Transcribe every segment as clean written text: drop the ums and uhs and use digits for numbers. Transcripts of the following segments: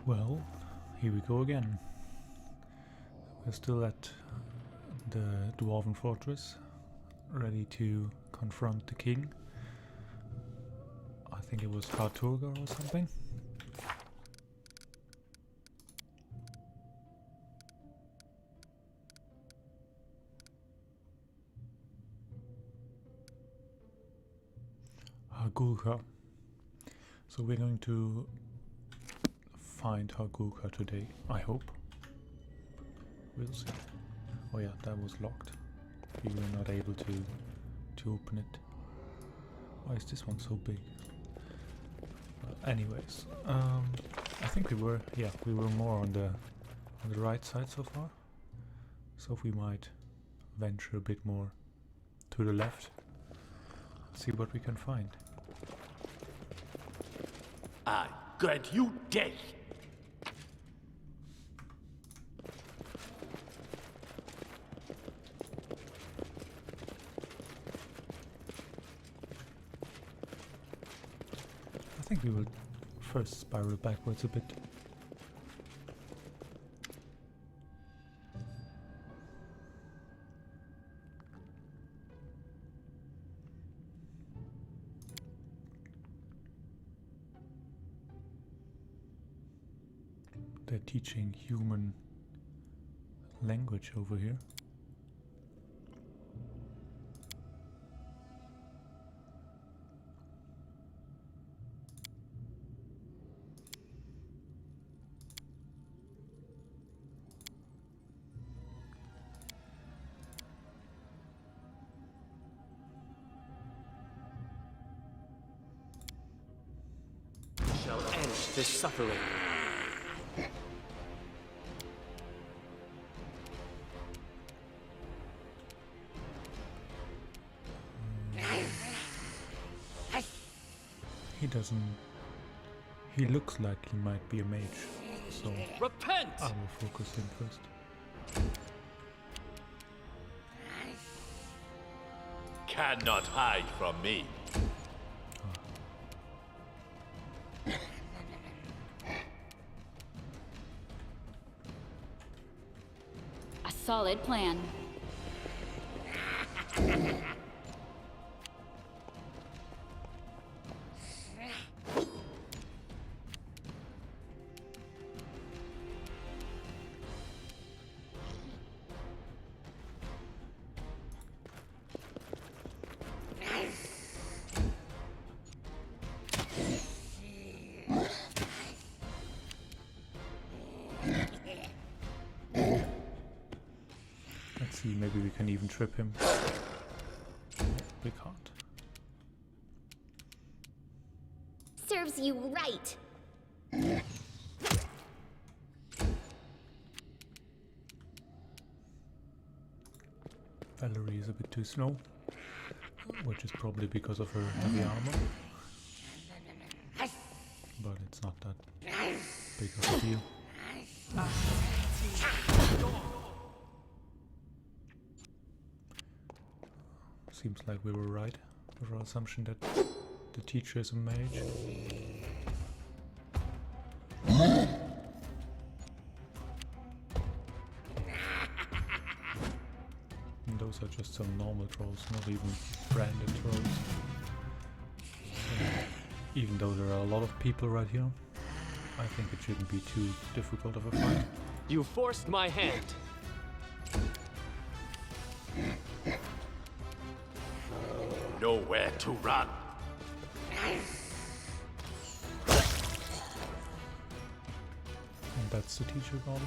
Well, here we go again. We're still at the dwarven fortress, ready to confront the king. I think it was Harturga or something. Hargulka. So we're going to find Hargulka today, I hope. We'll see. Oh yeah, that was locked. We were not able to open it. Why is this one so big? Anyways, I think we were more on the right side so far. So we might venture a bit more to the left. See what we can find. I grant you death. I think we will first spiral backwards a bit. They're teaching human language over here. Shall end this suffering. He looks like he might be a mage, so Repent! I will focus him first. Cannot hide from me. A solid plan. Let's see, maybe we can even trip him. We can't. Serves you right. Valerie is a bit too slow, which is probably because of her heavy armor. But it's not that big of a deal. Seems like we were right with our assumption that the teacher is a mage. And those are just some normal trolls, not even branded trolls. So, even though there are a lot of people right here, I think it shouldn't be too difficult of a fight. You forced my hand. Nowhere to run. And that's the teacher gone.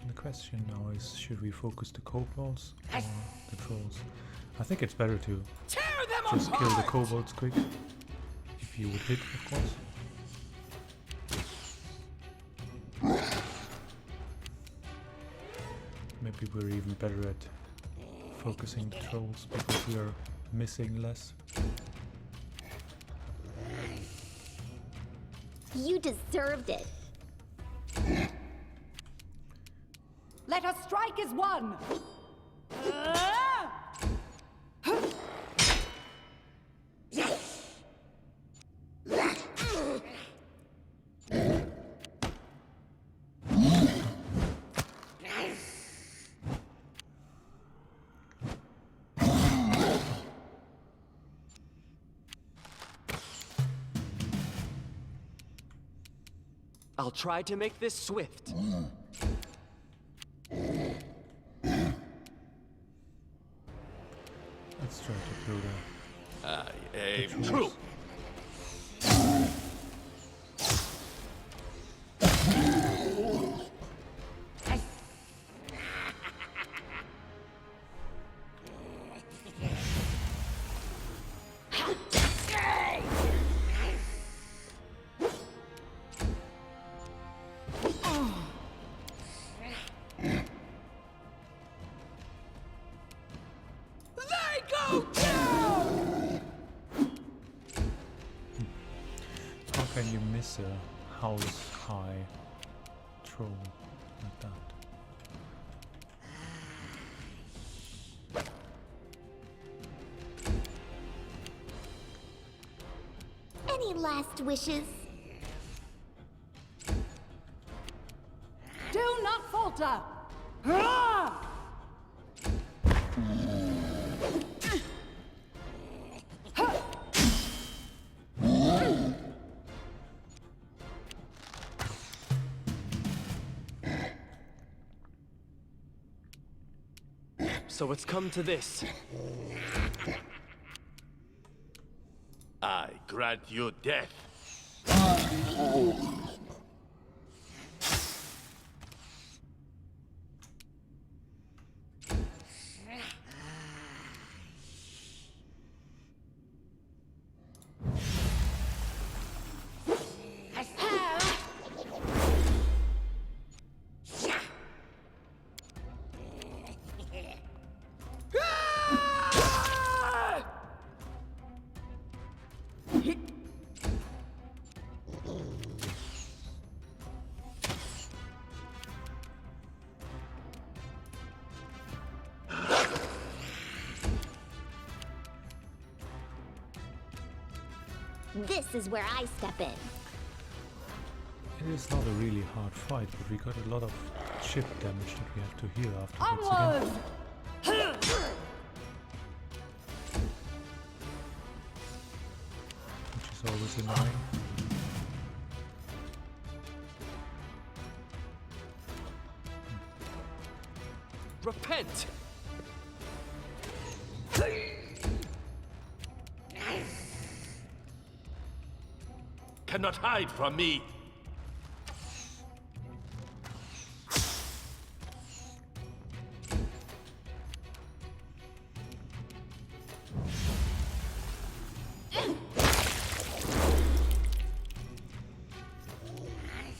The question now is, should we focus the kobolds or the trolls? I think it's better to just kill the kobolds quick, if you would hit, of course. Maybe we're even better at focusing the trolls because we are missing less. You deserved it. Let us strike as one! I'll try to make this swift. Let's try to build I aim true. How can you miss a house high troll like that? Any last wishes? Do not falter! So it's come to this. I grant you death. This is where I step in. It is not a really hard fight, but we got a lot of chip damage that we have to heal afterwards Onwards! again. Which is always annoying. Repent! Cannot hide from me.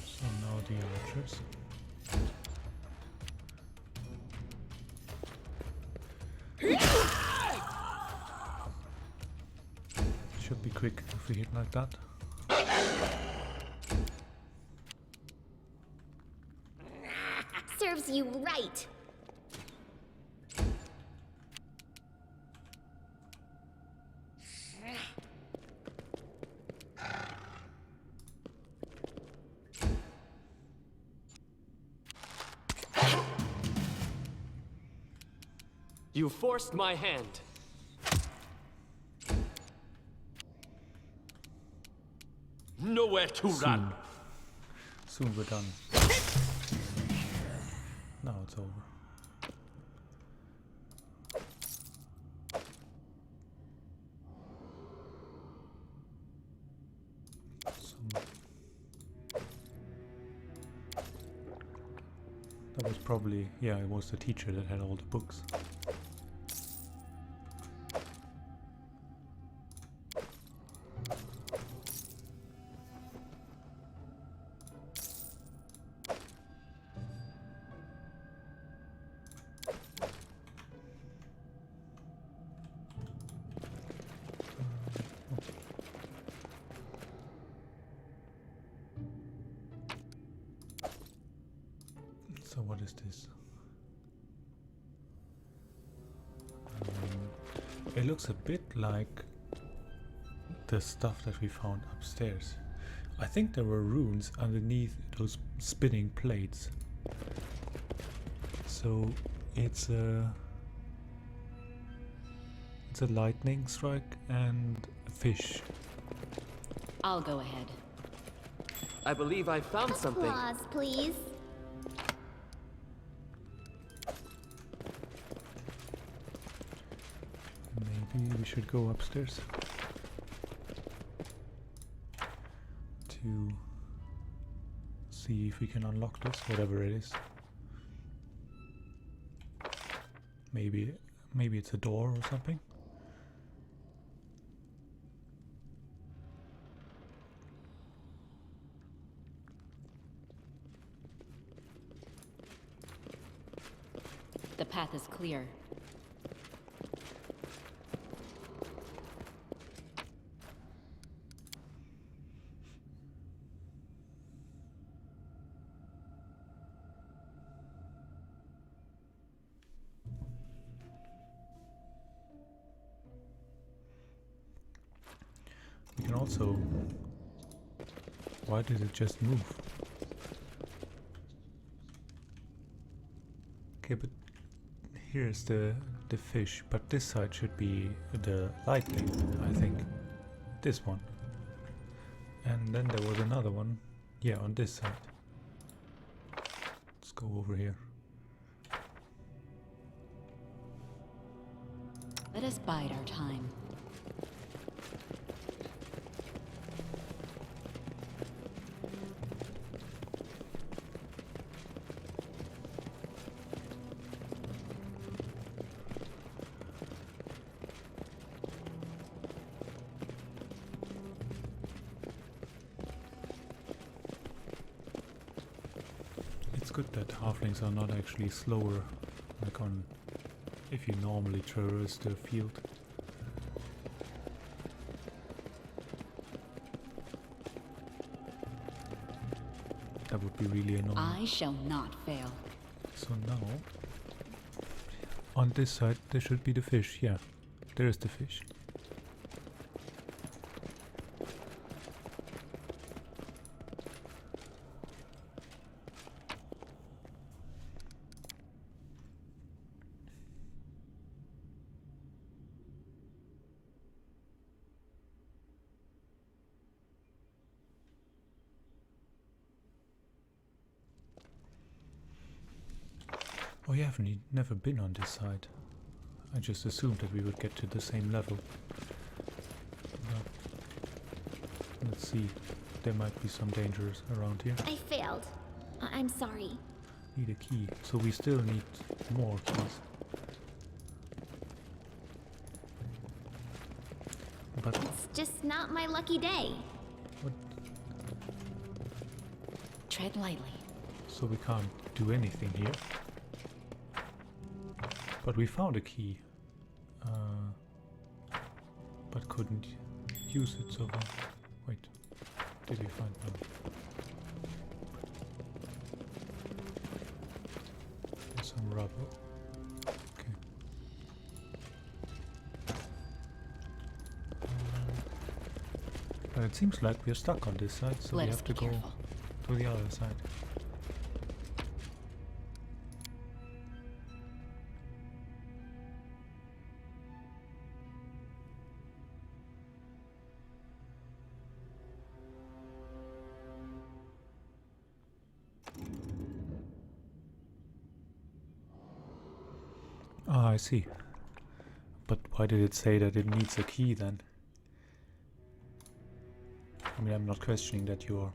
So now the archers. Should be quick if we hit like that. Serves you right. You forced my hand. Nowhere to run. Soon we're done. Now it's over. That was probably, yeah, it was the teacher that had all the books. So what is this? It looks a bit like the stuff that we found upstairs. I think there were runes underneath those spinning plates. So it's a lightning strike and a fish. I'll go ahead. I believe I found something. Applause, please. Maybe we should go upstairs to see if we can unlock this, whatever it is. Maybe it's a door or something. The path is clear. We can also... Why did it just move? Okay, but here's the fish, but this side should be the lightning, I think. This one. And then there was another one. Yeah, on this side. Let's go over here. Let us bide our time. It's good that halflings are not actually slower, like on if you normally traverse the field. That would be really annoying. I shall not fail. So now, on this side there should be the fish, yeah. There is the fish. Oh yeah, I've never been on this side. I just assumed that we would get to the same level. But let's see. There might be some dangers around here. I failed. I'm sorry. Need a key. So we still need more keys. But It's just not my lucky day. what? Tread lightly. So we can't do anything here. But we found a key. But couldn't use it so far. Wait. Did we find one? There's some rubble. Okay. But it seems like we're stuck on this side, so Let we us have to be go careful. to the other side. Ah, I see. But why did it say that it needs a key then? I mean, I'm not questioning that you're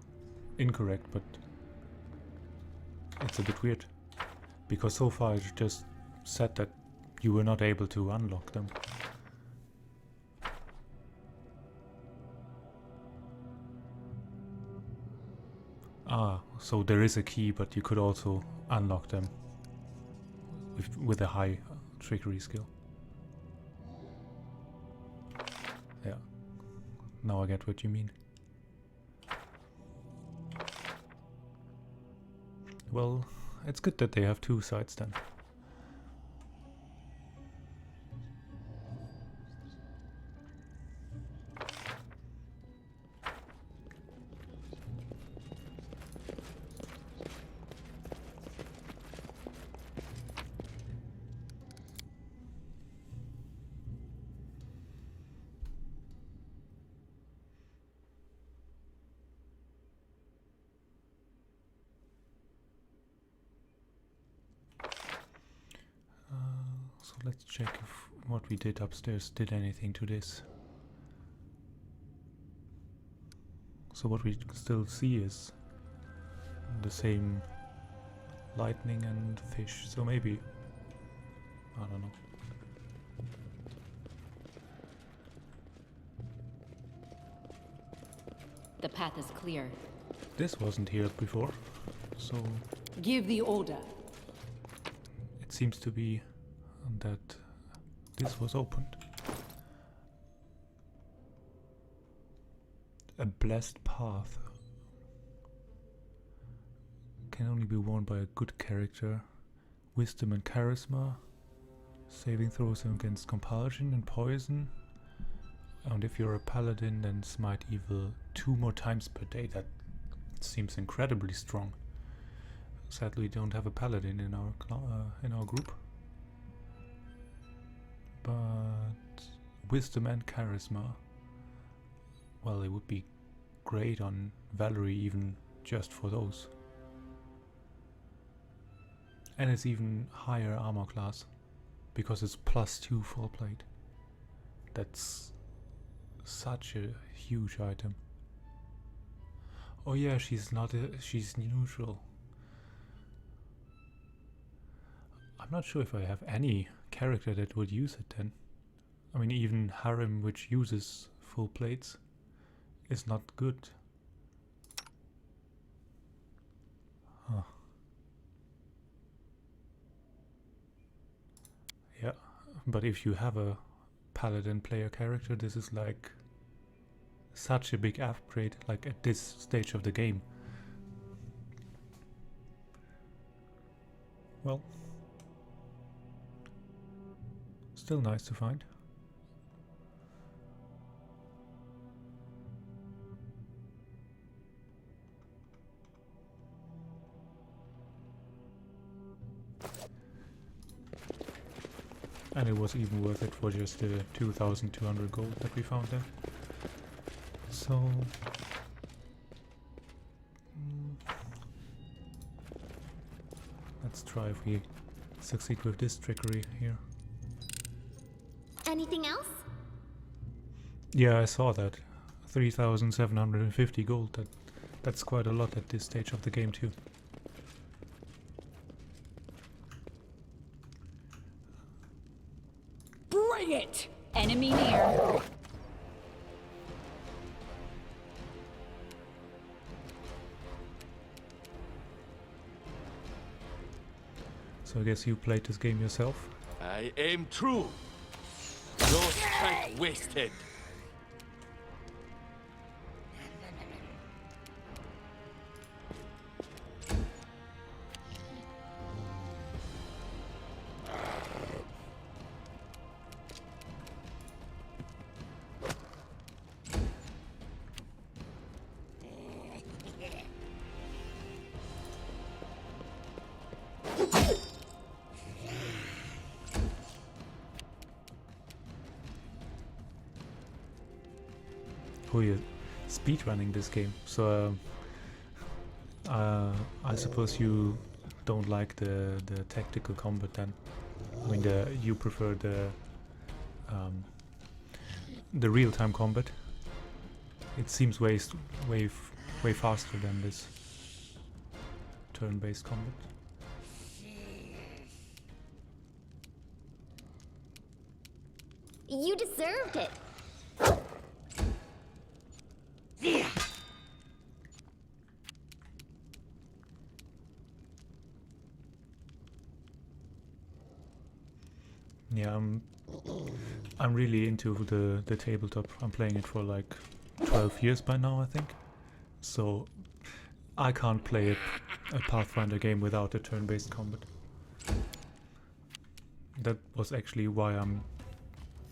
incorrect, but it's a bit weird. Because so far it just said that you were not able to unlock them. Ah, so there is a key, but you could also unlock them with a high trickery skill. Yeah, now I get what you mean. Well, it's good that they have two sides then. So let's check if what we did upstairs did anything to this. So what we still see is the same lightning and fish. So maybe, I don't know. The path is clear. This wasn't here before, so Give the order. it seems to be that this was opened. A blessed path can only be worn by a good character. Wisdom and charisma. Saving throws against compulsion and poison. And if you're a paladin, then smite evil 2 more times per day. That seems incredibly strong. Sadly, we don't have a paladin in our group. But wisdom and charisma, well, it would be great on Valerie even just for those. And it's even higher armor class because it's +2 full plate. That's such a huge item. Oh yeah, she's neutral. I'm not sure if I have any character that would use it then. I mean, even Harem, which uses full plates, is not good. Huh. Yeah, but if you have a paladin player character, this is like such a big upgrade, like at this stage of the game. Well, still nice to find. And it was even worth it for just the 2,200 gold that we found there. So let's try if we succeed with this trickery here. Anything else? Yeah, I saw that. 3,750 gold. That's quite a lot at this stage of the game too. Bring it! Enemy near. So I guess you played this game yourself? I aim true. No strike wasted. Oh, you're speedrunning this game, so I suppose you don't like the tactical combat then. I mean, you prefer the real-time combat. It seems way faster than this turn-based combat. You deserved it. Yeah, I'm really into the tabletop. I'm playing it for like 12 years by now, I think. So I can't play a Pathfinder game without a turn-based combat. That was actually why I'm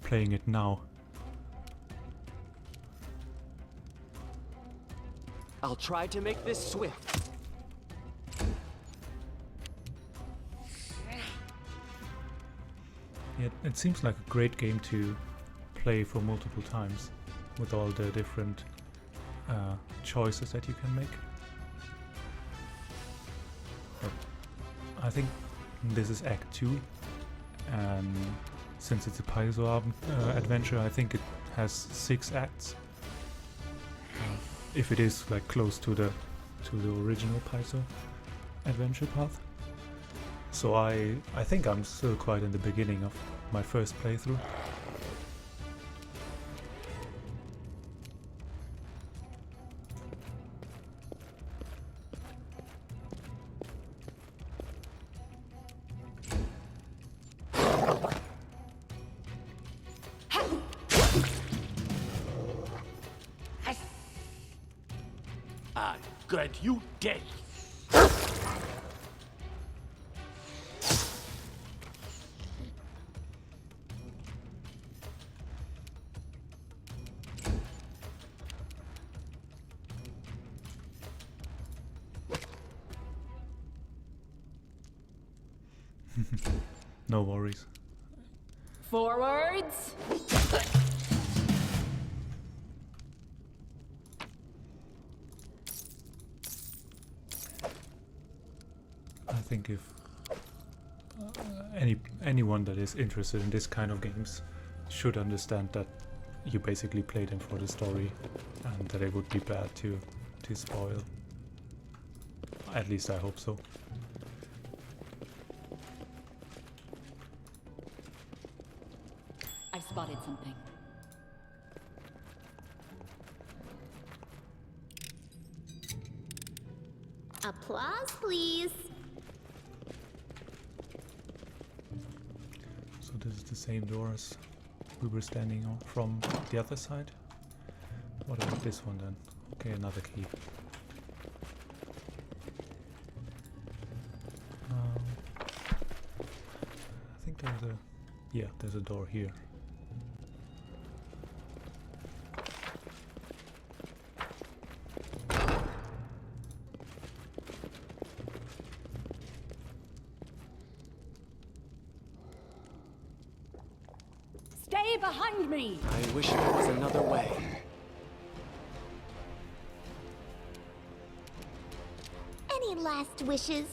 playing it now. I'll try to make this swift. Yeah, it seems like a great game to play for multiple times with all the different choices that you can make. But I think this is Act 2, and since it's a Paizo adventure, I think it has 6 acts. If it is like close to the original Paizo adventure path. So I think I'm still quite in the beginning of my first playthrough. I grant you death. No worries. Forwards! I think if anyone that is interested in this kind of games should understand that you basically play them for the story, and that it would be bad to spoil. At least I hope so. I spotted something. Applause, please. So this is the same door as we were standing on from the other side. What about this one then? Okay, another key. I think there's a door here. Stay behind me! I wish there was another way. Any last wishes?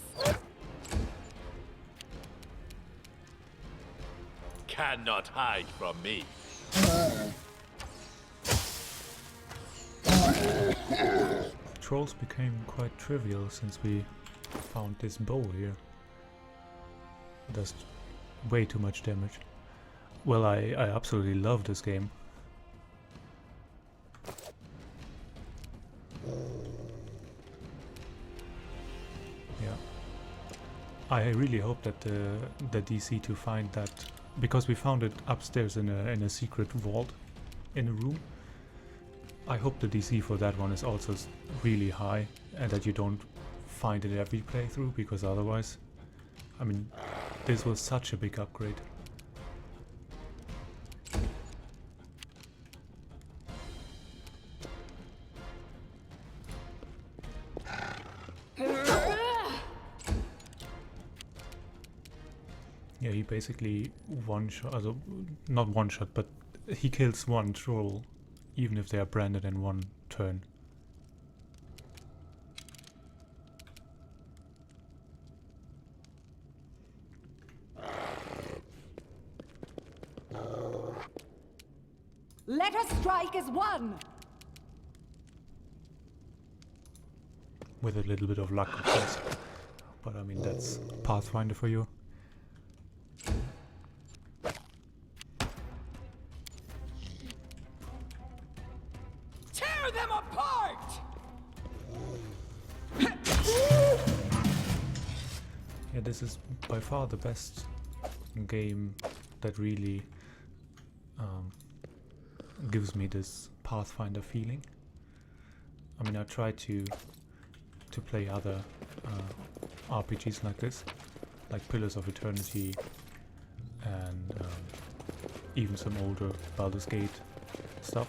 Cannot hide from me. Trolls became quite trivial since we found this bow here. Does way too much damage. Well, I absolutely love this game. Yeah. I really hope that the DC to find that, because we found it upstairs in a secret vault in a room. I hope the DC for that one is also really high, and that you don't find it every playthrough, because otherwise, I mean, this was such a big upgrade. Yeah, he basically one-shot, also not one-shot, but he kills one troll, even if they are branded in one turn. Let us strike as one! With a little bit of luck, of course. But I mean, that's Pathfinder for you. Tear them apart! Yeah, this is by far the best game that really gives me this Pathfinder feeling. I mean, I try to to play other RPGs like this, like Pillars of Eternity, and even some older Baldur's Gate stuff.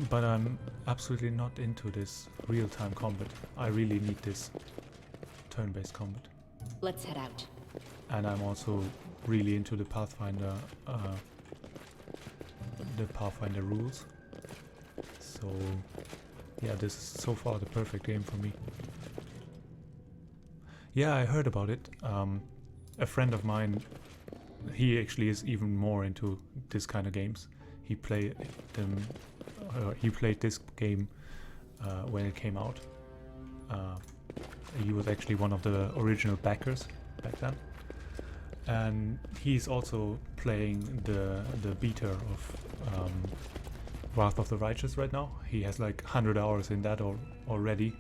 But I'm absolutely not into this real-time combat. I really need this turn-based combat. Let's head out. And I'm also really into the Pathfinder rules. So yeah, this is so far the perfect game for me. Yeah, I heard about it. A friend of mine, he actually is even more into this kind of games. He played them. He played this game when it came out. He was actually one of the original backers back then, and he's also playing the beta of Wrath of the Righteous right now. He has like 100 hours in that already,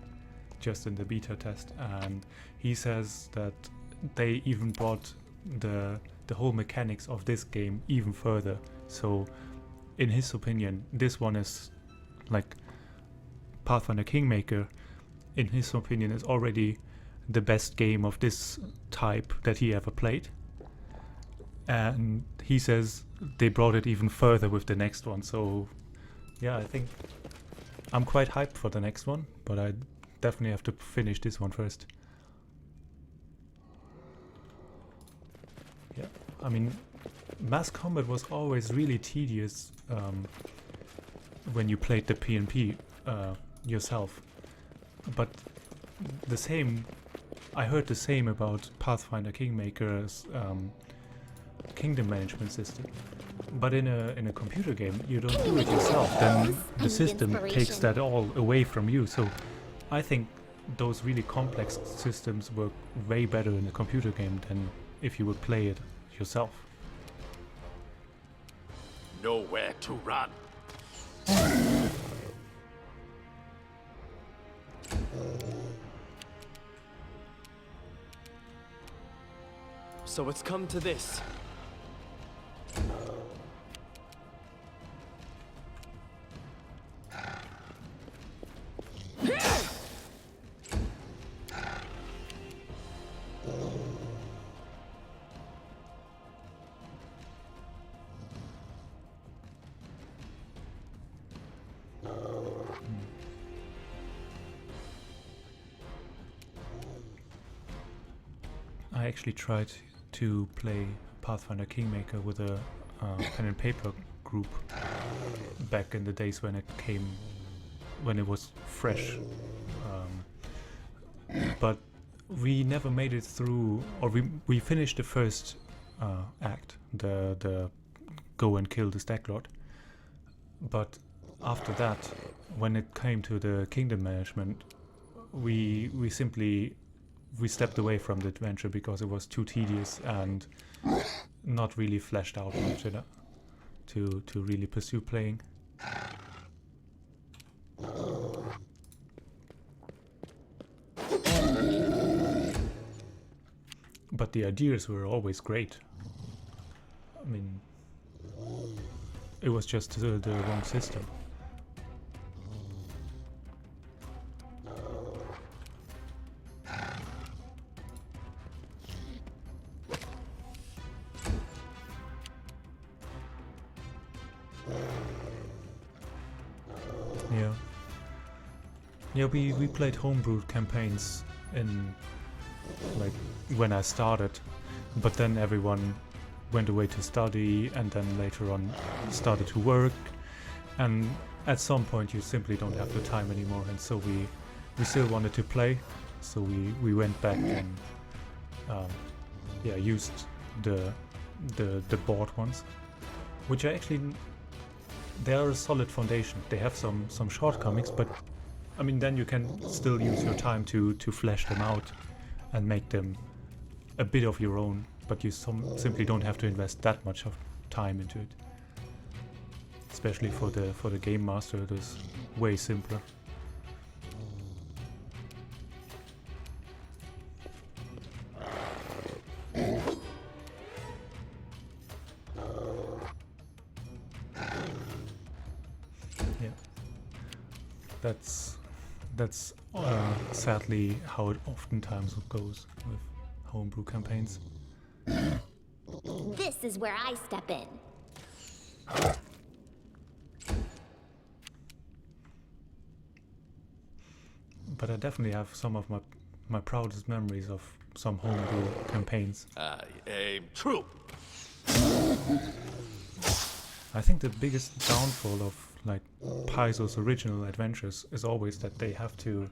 just in the beta test, and he says that they even brought the whole mechanics of this game even further. So in his opinion, this one is like Pathfinder Kingmaker, in his opinion, is already the best game of this type that he ever played. And he says they brought it even further with the next one. So yeah, I think I'm quite hyped for the next one, but I definitely have to finish this one first. Yeah, I mean, mass combat was always really tedious when you played the PnP yourself. But the same, I heard the same about Pathfinder Kingmaker's kingdom management system. But in a computer game, you don't do it yourself. Then the system takes that all away from you. So I think those really complex systems work way better in a computer game than if you would play it yourself. Nowhere to run. So it's come to this. I actually tried to play Pathfinder Kingmaker with a pen and paper group back in the days when it was fresh, but we never made it through, or we finished the first act, the go and kill the stag lord, but after that, when it came to the kingdom management, we stepped away from the adventure because it was too tedious and not really fleshed out much to really pursue playing. But the ideas were always great. I mean, it was just the wrong system. Yeah, we played homebrewed campaigns in, like, when I started, but then everyone went away to study and then later on started to work, and at some point you simply don't have the time anymore, and so we still wanted to play, so we went back and used the board ones, which are actually, they are a solid foundation. They have some shortcomings, but I mean, then you can still use your time to flesh them out and make them a bit of your own, but you simply don't have to invest that much of time into it. Especially for the game master, it is way simpler. that's sadly how it oftentimes goes with homebrew campaigns. This is where I step in. But I definitely have some of my proudest memories of some homebrew campaigns. I aim true. I think the biggest downfall of like Paizo's original adventures is always that they have to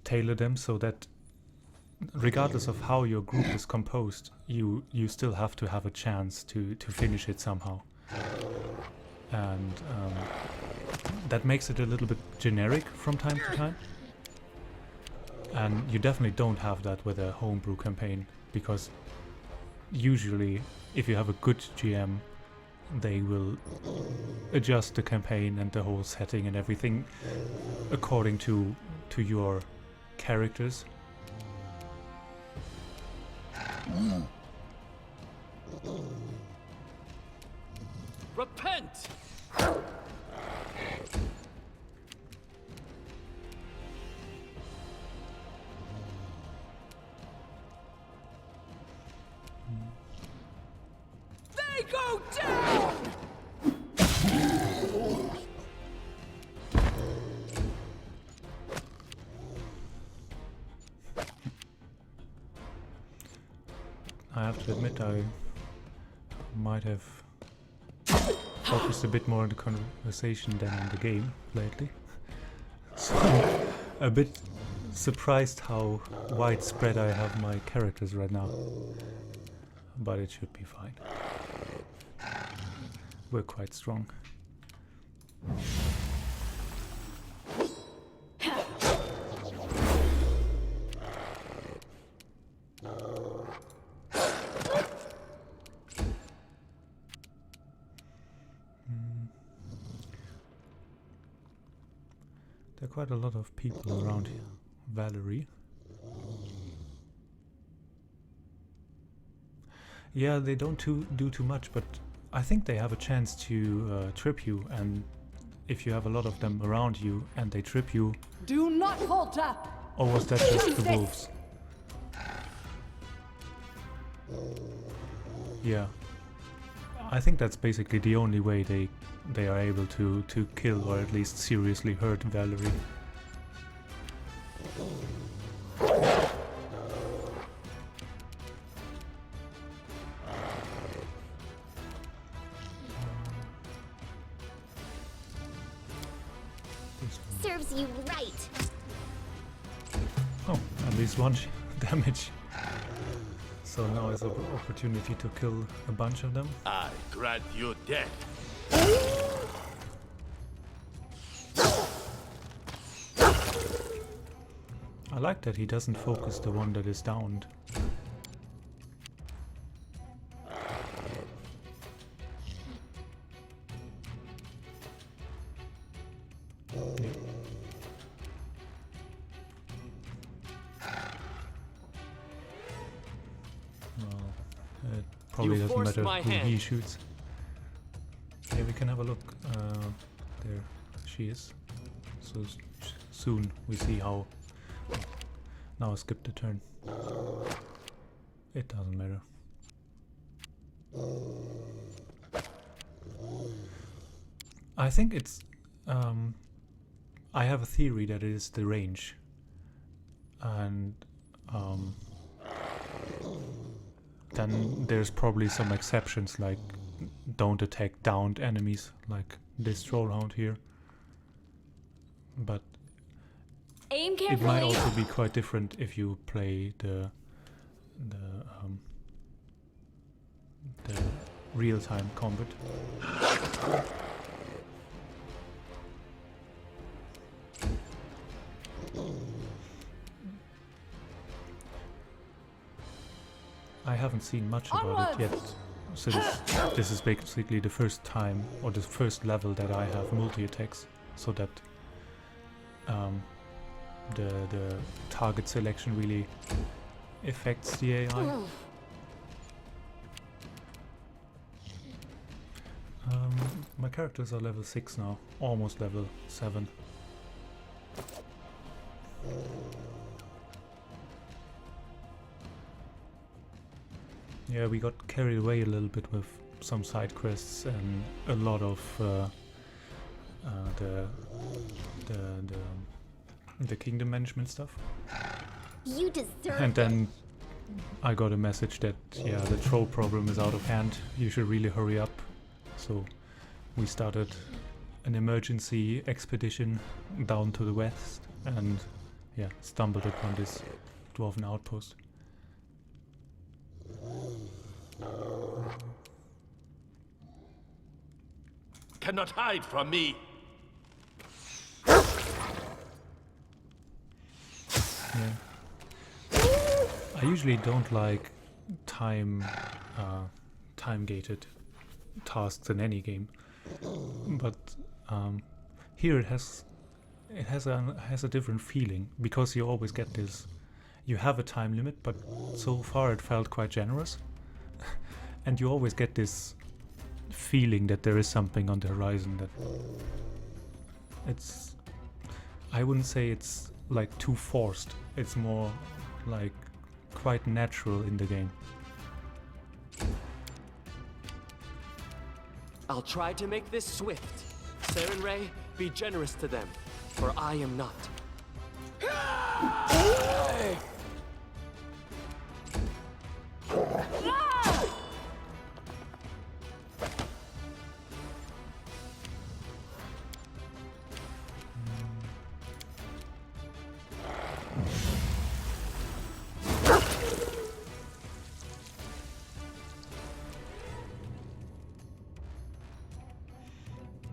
tailor them so that regardless of how your group is composed, you still have to have a chance to finish it somehow. And that makes it a little bit generic from time to time. And you definitely don't have that with a homebrew campaign, because usually if you have a good GM, they will adjust the campaign and the whole setting and everything according to your characters. Repent! They go down! I have to admit I might have focused a bit more on the conversation than on the game lately. So I'm a bit surprised how widespread I have my characters right now. But it should be fine. We're quite strong. There are quite a lot of people around here. Valerie. Yeah, they don't do too much, but I think they have a chance to trip you, and if you have a lot of them around you and they trip you... Do not falter! Or was that just the wolves? Yeah. I think that's basically the only way they are able to kill or at least seriously hurt Valerie. Serves you right. Oh, at least one damage. So now is an opportunity to kill a bunch of them. I grant you death. I like that he doesn't focus the one that is downed. Probably You doesn't forced matter my who he hand. shoots. Yeah, we can have a look. There she is. So soon we see how... Now I skipped the turn. It doesn't matter. I think it's... I have a theory that it is the range. And... then there's probably some exceptions, like don't attack downed enemies, like this trollhound here. But Aim it carefully. might also be quite different if you play the real-time combat. I haven't seen much about it yet, since this is basically the first time, or the first level that I have multi-attacks, so that the target selection really affects the AI. My characters are level 6 now, almost level 7. Yeah, we got carried away a little bit with some side quests and a lot of the kingdom management stuff. You deserve And it. then I got a message that, yeah, the troll problem is out of hand. You should really hurry up. So we started an emergency expedition down to the west and, yeah, stumbled upon this dwarven outpost. Cannot hide from me. Yeah. I usually don't like time-gated tasks in any game, but here it has a different feeling because you always get this. You have a time limit, but so far it felt quite generous, and you always get this feeling that there is something on the horizon that it's. I wouldn't say it's like too forced. It's more like quite natural in the game. I'll try to make this swift. Saren Ray, be generous to them, for I am not.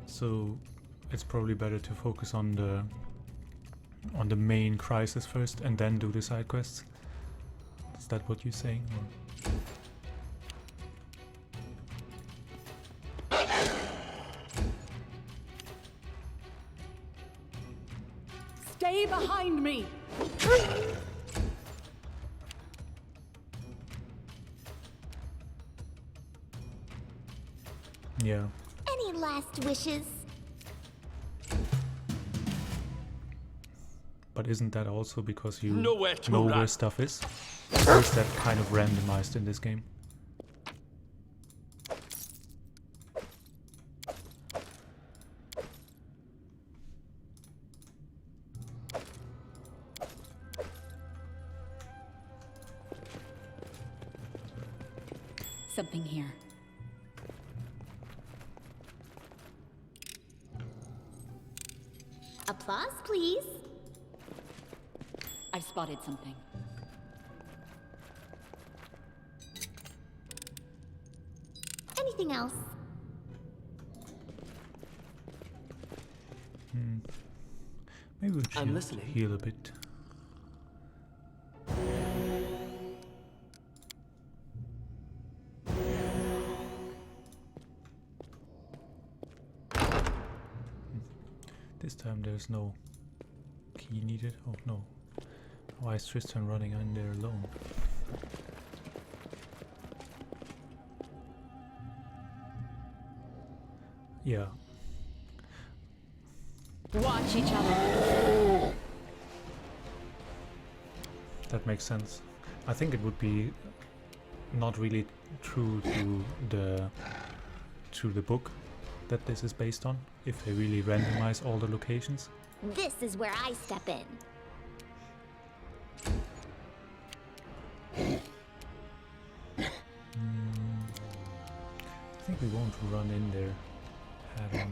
So it's probably better to focus on the main crisis first and then do the side quests. Is that what you're saying? Or? Stay behind me! Yeah. Any last wishes? But isn't that also because you Nowhere to know where run. stuff is? Or is that kind of randomized in this game? Something here. Applause, please. I've spotted something. Anything else? Maybe we I'm should listening. heal a bit. This time there's no key needed. Oh no. Why is Tristan running in there alone? Yeah. Watch each other. That makes sense. I think it would be not really true to the book that this is based on, if they really randomize all the locations. This is where I step in. I think we won't run in there head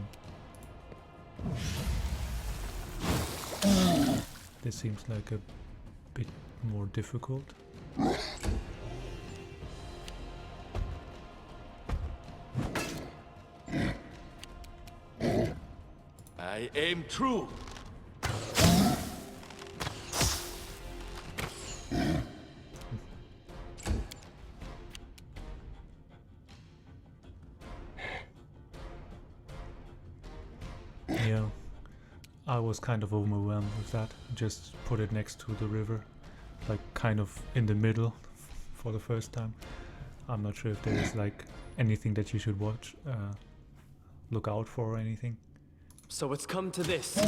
on. This seems like a bit more difficult. I aim true. Yeah, I was kind of overwhelmed with that. Just put it next to the river, like kind of in the middle for the first time. I'm not sure if there is like anything that you should watch, look out for or anything. So it's come to this.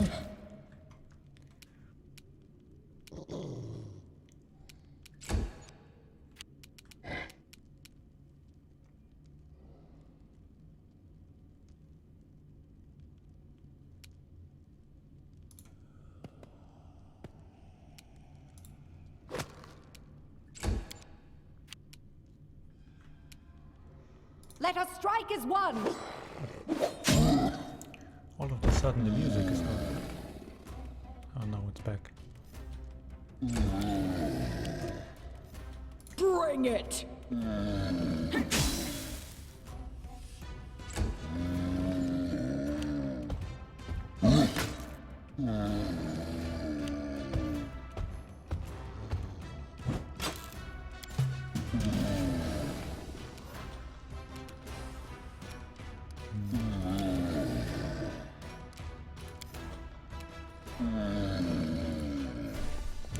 Let us strike as one! All of a sudden the music is gone. Oh, now it's back. Bring it!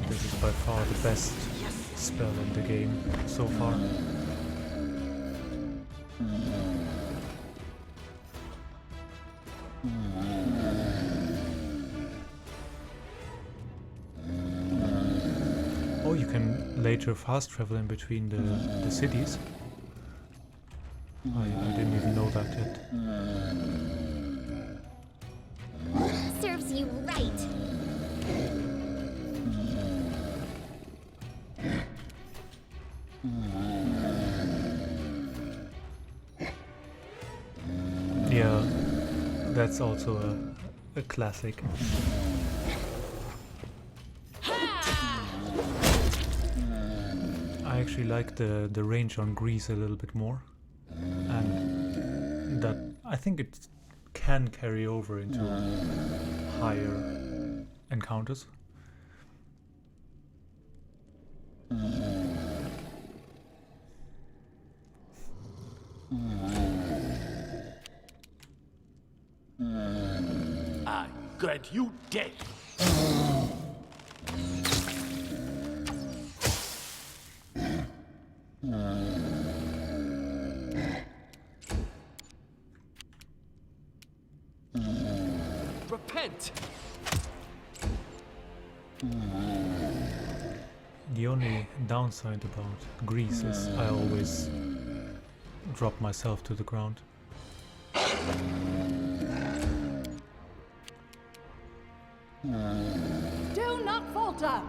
This is by far the best spell in the game so far. Oh, you can later fast travel in between the cities. I didn't even know that yet. Serves you right. Yeah, that's also a classic. I actually like the range on Grease a little bit more, and that I think it can carry over into higher encounters. I grant you death. Repent! The only downside about Grease is I always drop myself to the ground. Do not falter!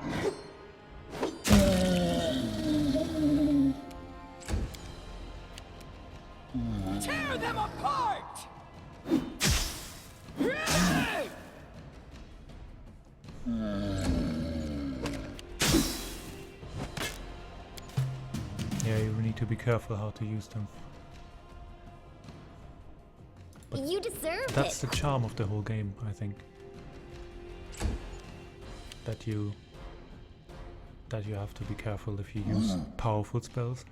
Tear them apart! Yeah, you need to be careful how to use them. You deserve That's it. the charm of the whole game, I think. That you have to be careful if you use powerful spells.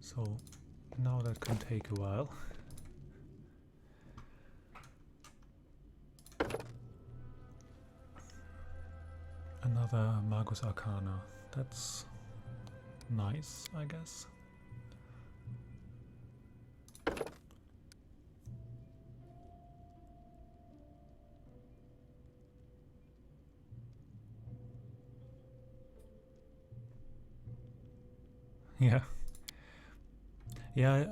So now that can take a while. Another Magus Arcana. That's nice, I guess. Yeah. Yeah,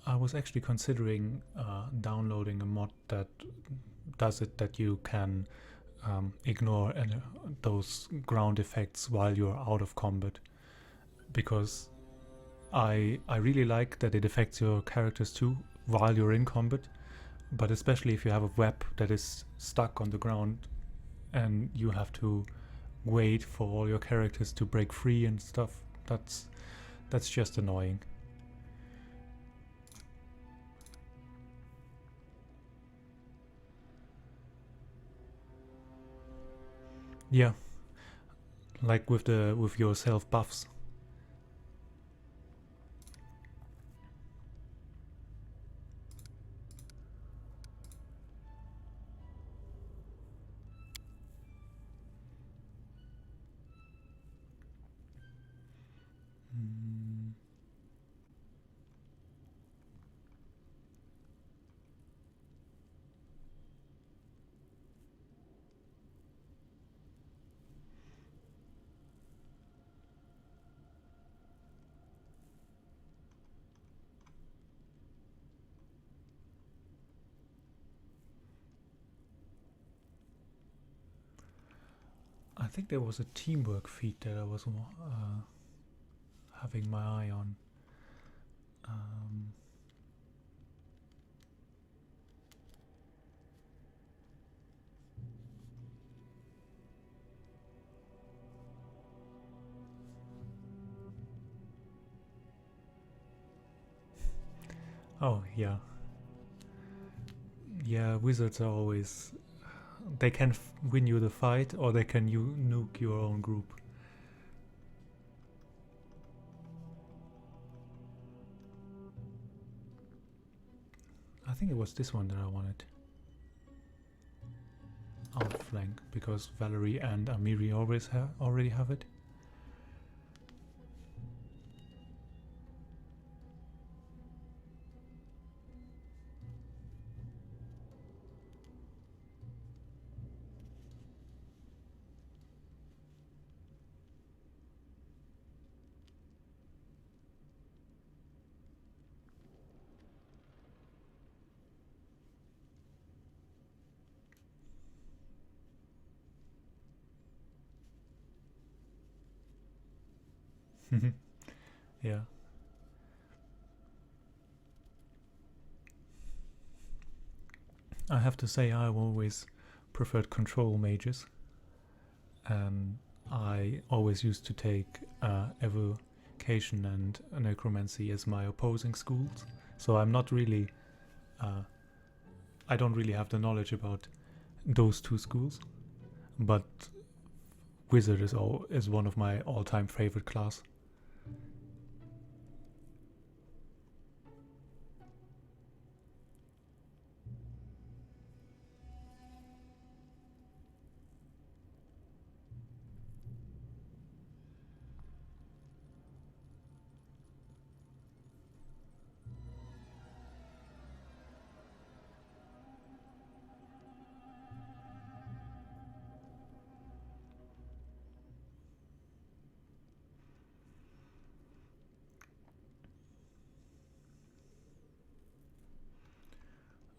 I was actually considering downloading a mod that does it, that you can ignore those ground effects while you're out of combat, because I really like that it affects your characters too while you're in combat, but especially if you have a web that is stuck on the ground and you have to wait for all your characters to break free and stuff. That's just annoying. Yeah, like with your self buffs. think there was a teamwork feat that I was having my eye on. Oh, yeah. Yeah, wizards are always... They can win you the fight, or they can nuke your own group. I think it was this one that I wanted. Outflank, because Valerie and Amiri already have it. Yeah. I have to say I've always preferred control mages. I always used to take evocation and necromancy as my opposing schools. So I'm not really... I don't really have the knowledge about those two schools. But wizard is one of my all-time favorite class.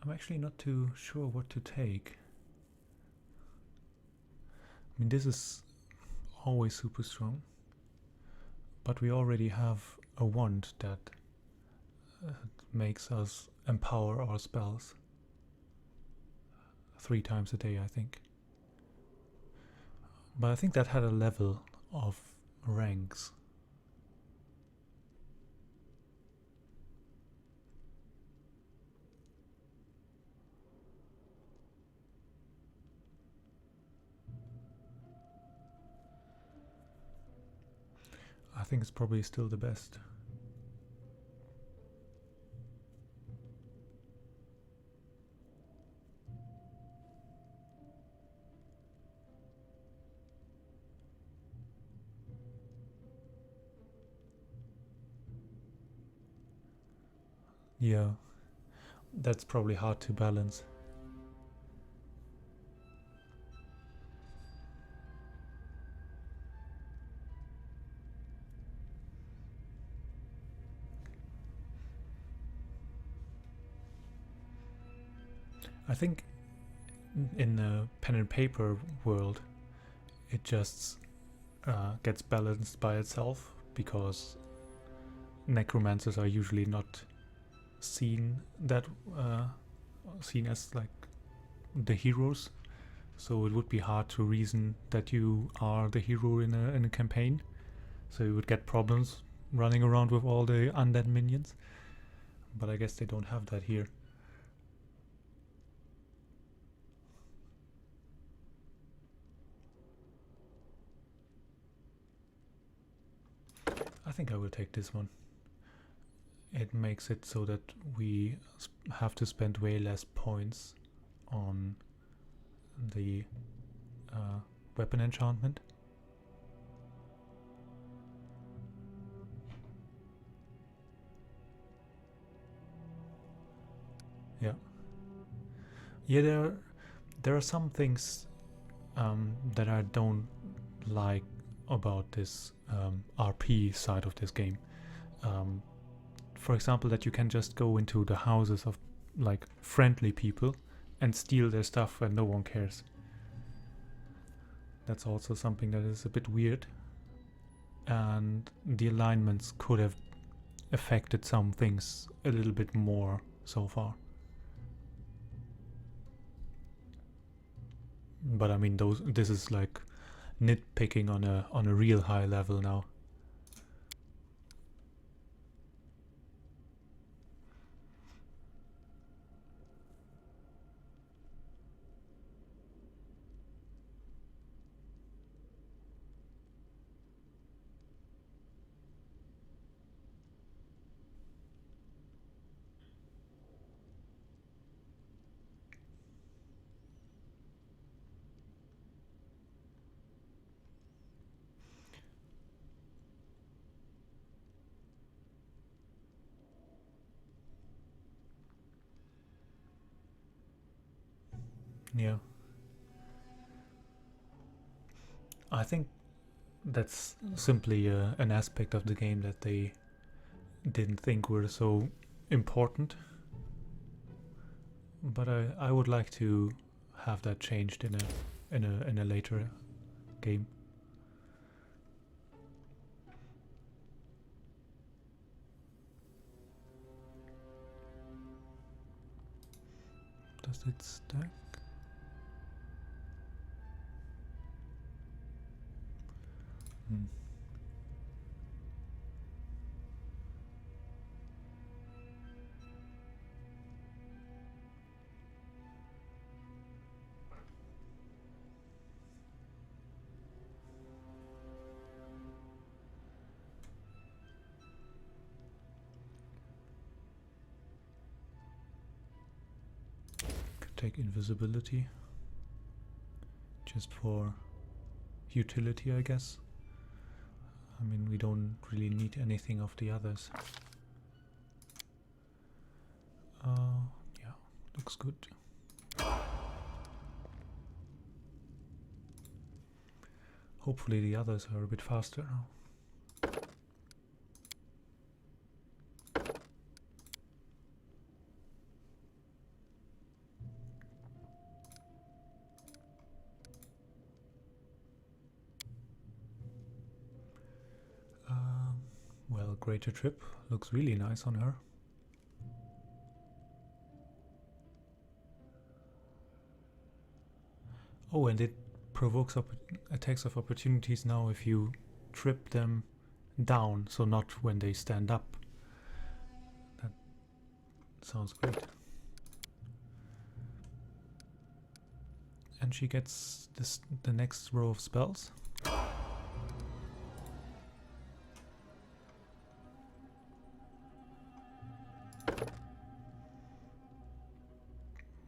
I'm actually not too sure what to take. I mean, this is always super strong, but we already have a wand that makes us empower our spells 3 times a day, I think. But I think that had a level of ranks. I think it's probably still the best. Yeah, that's probably hard to balance. I think in the pen and paper world it just gets balanced by itself, because necromancers are usually not seen as like the heroes, so it would be hard to reason that you are the hero in a campaign, so you would get problems running around with all the undead minions, but I guess they don't have that here. I think I will take this one. It makes it so that we have to spend way less points on the weapon enchantment. Yeah. Yeah, there are some things that I don't like about this RP side of this game. For example, that you can just go into the houses of like friendly people and steal their stuff and no one cares. That's also something that is a bit weird. And the alignments could have affected some things a little bit more so far. But I mean, this is like nitpicking on a real high level now. Yeah. I think that's simply an aspect of the game that they didn't think were so important. But I would like to have that changed in a later game. Does it stack? Hmm. Could take invisibility just for utility, I guess. I mean, we don't really need anything of the others. Yeah, looks good. Hopefully the others are a bit faster now. Well, Greater Trip looks really nice on her. Oh, and it provokes attacks of opportunities now if you trip them down, so not when they stand up. That sounds great. And she gets the next row of spells.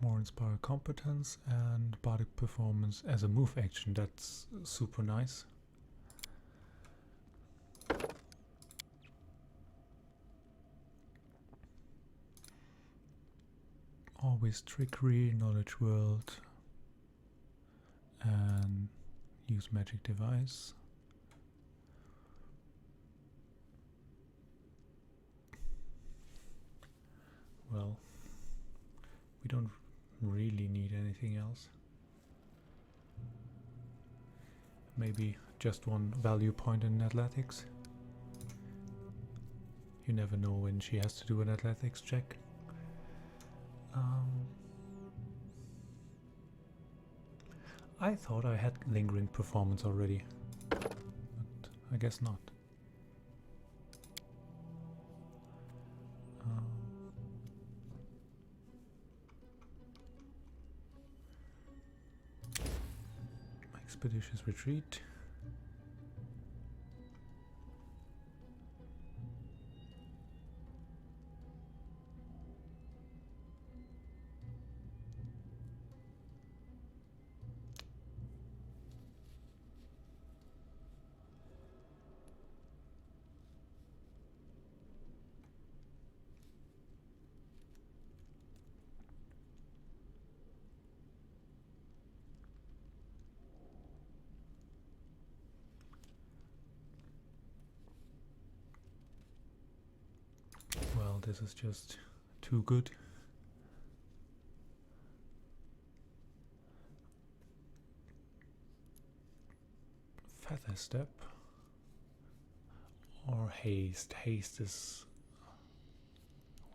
More Inspire Competence and Bardic Performance as a move action. That's super nice. Always Trickery, Knowledge World, and use Magic Device. Well, we don't really need anything else. Maybe just one value point in athletics. You never know when she has to do an athletics check. I thought I had lingering performance already, but I guess not. Expeditious Retreat. Well, this is just too good. Feather Step or Haste. Haste is,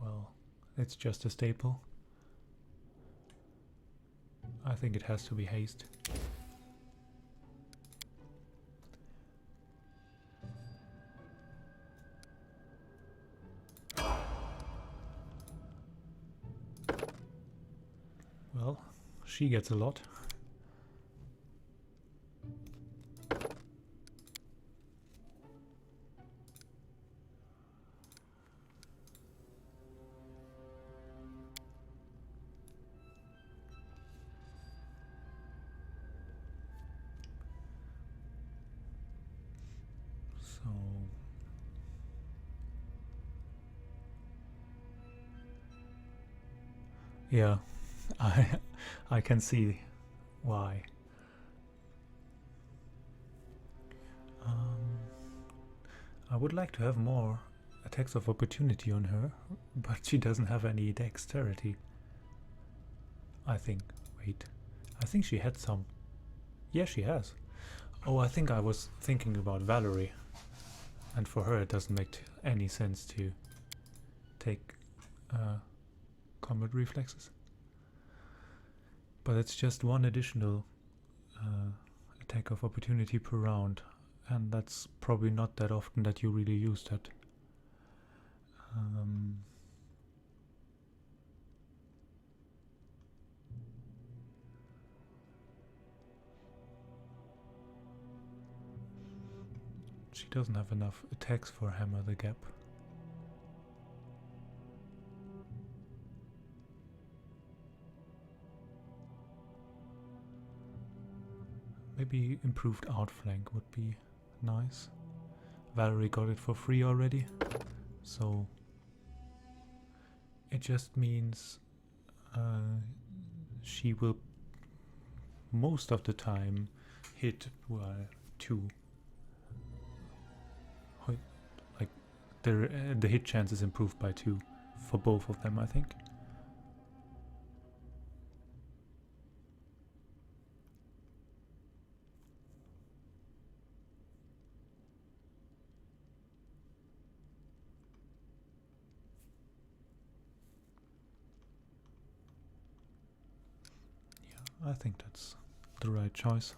well, it's just a staple. I think it has to be Haste. Well, she gets a lot. So yeah, I can see why. I would like to have more attacks of opportunity on her, but she doesn't have any dexterity. I think. Wait. I think she had some. Yeah, she has. Oh, I think I was thinking about Valerie. And for her it doesn't make any sense to take combat reflexes. But it's just one additional attack of opportunity per round. And that's probably not that often that you really use that. She doesn't have enough attacks for Hammer the Gap. Maybe improved outflank would be nice. Valerie got it for free already, so it just means she will most of the time hit two. Like the hit chance is improved by 2 for both of them, I think. I think that's the right choice.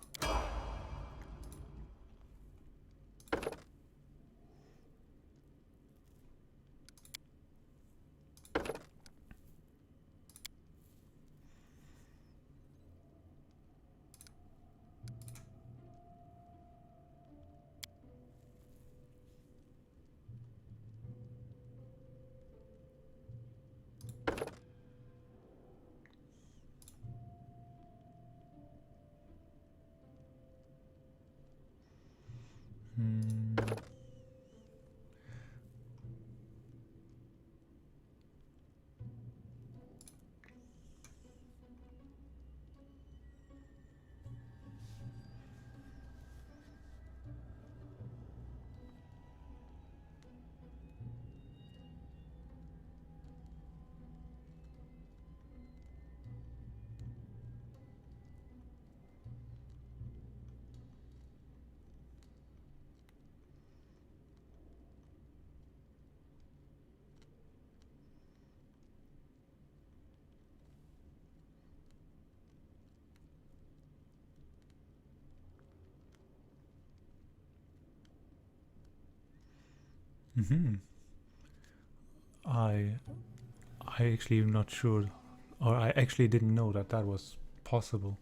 I actually am not sure, or I actually didn't know that that was possible.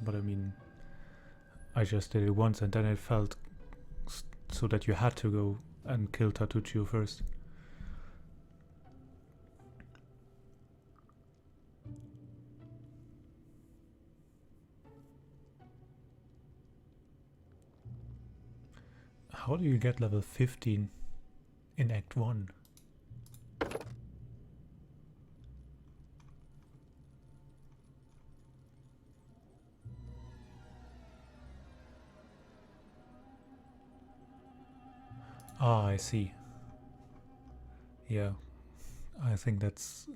But I mean, I just did it once and then it felt so that you had to go and kill Tatuccio first. How do you get level 15 in Act 1? Ah, I see. Yeah, I think that's...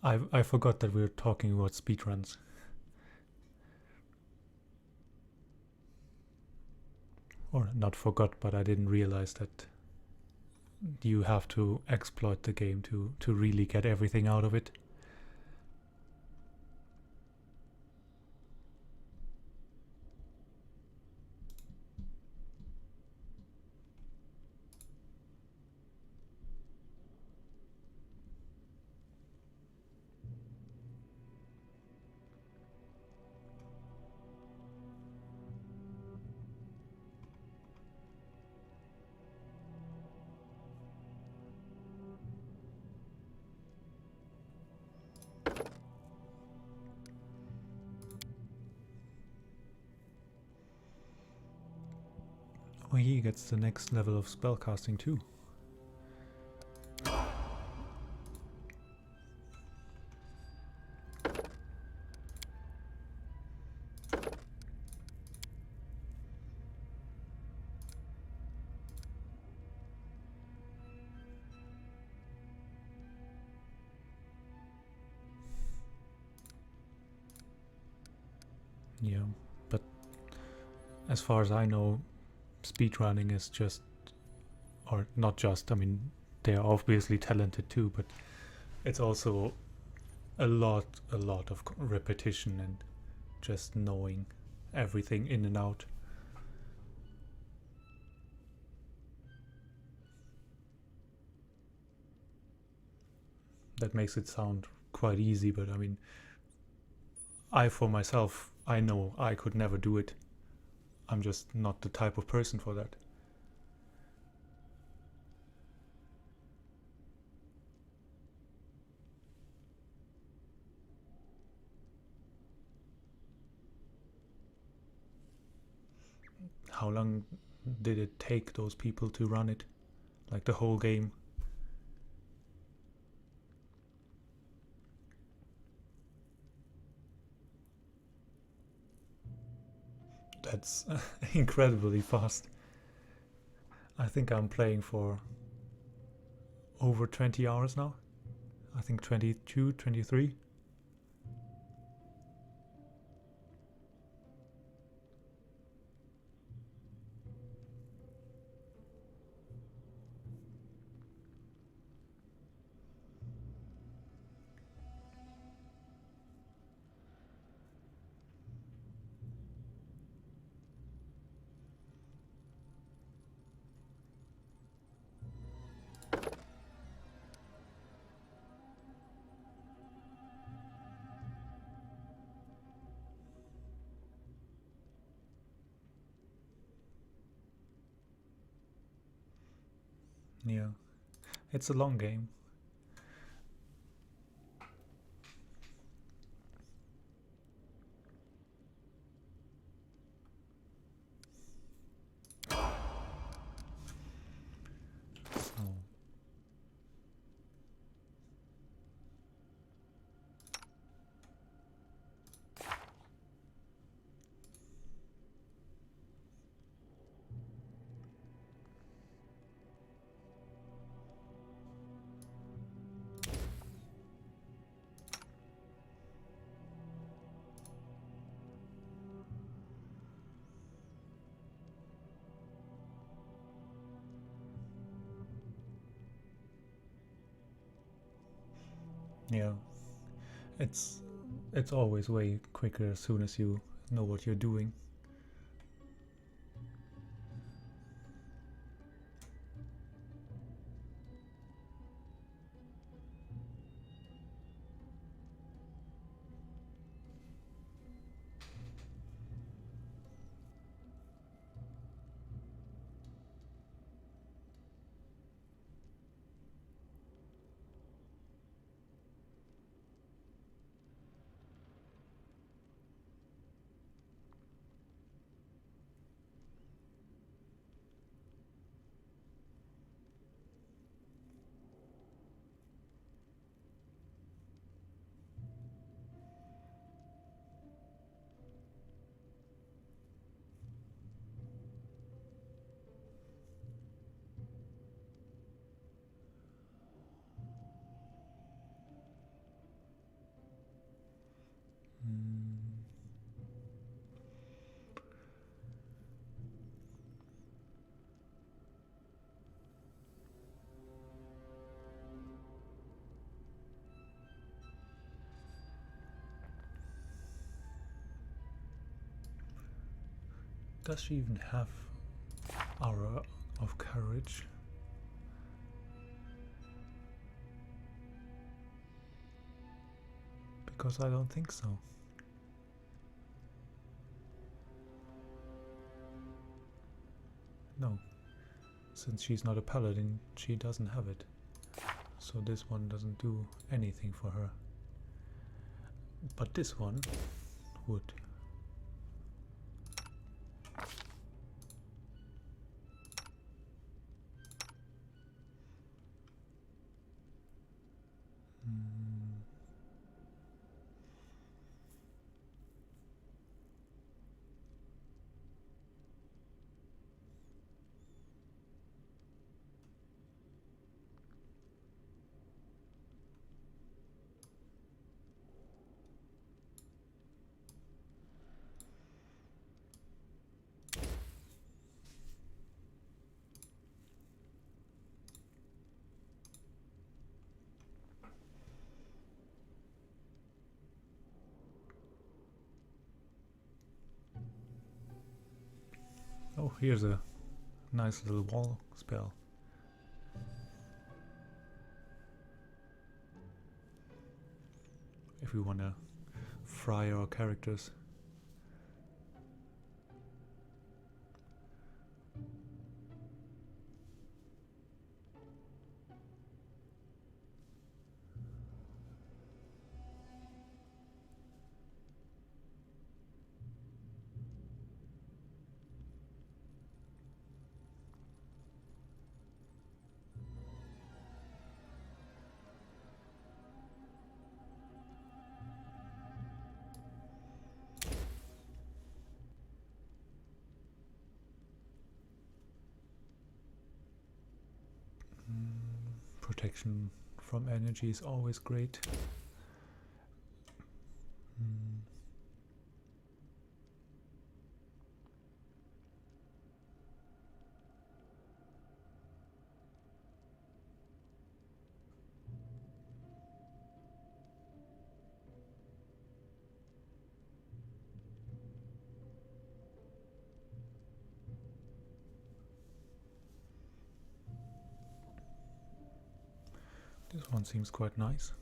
I forgot that we were talking about speedruns. or not forgot, but I didn't realize that you have to exploit the game to really get everything out of it. Oh, he gets the next level of spellcasting too. Yeah, but as far as I know, speedrunning is just, or not just, I mean, they're obviously talented too, but it's also a lot of repetition and just knowing everything in and out. That makes it sound quite easy, but I mean, I for myself, I know I could never do it. I'm just not the type of person for that. How long did it take those people to run it? Like the whole game? That's incredibly fast. I think I'm playing for over 20 hours now. I think 22, 23. Yeah, it's a long game. So, yeah, it's always way quicker as soon as you know what you're doing. Does she even have aura of courage? Because I don't think so. No. Since she's not a paladin, she doesn't have it. So this one doesn't do anything for her. But this one would. Oh, here's a nice little wall spell. If we want to fry our characters. Protection from energy is always great. This one seems quite nice.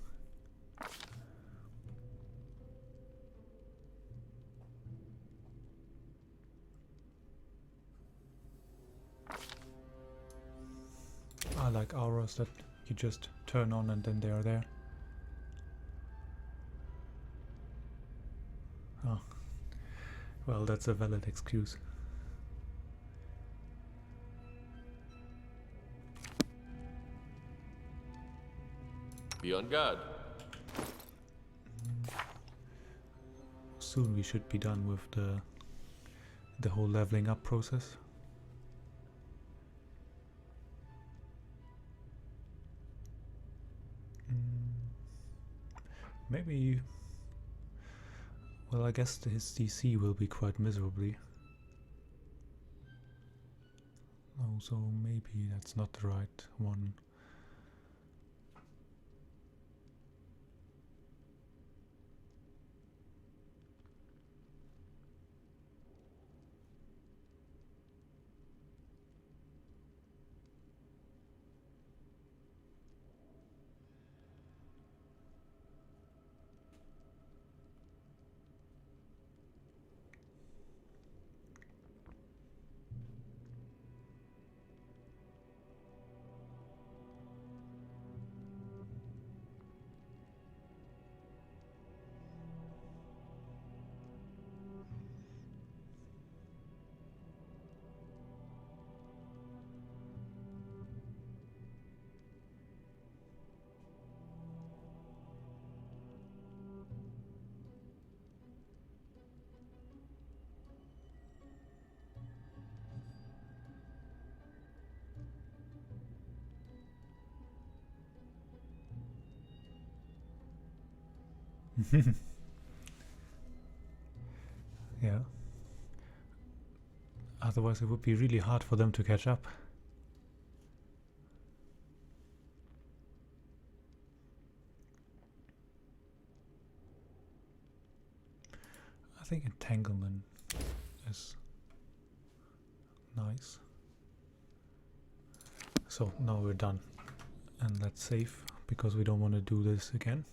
I like auras that you just turn on and then they are there. Oh, well, that's a valid excuse. Be on guard. Soon we should be done with the whole leveling up process. Maybe. Well, I guess his DC will be quite miserably. Oh, so maybe that's not the right one. Yeah. Otherwise it would be really hard for them to catch up. I think entanglement is Nice. So now we're done. And let's save, because we don't want to do this again.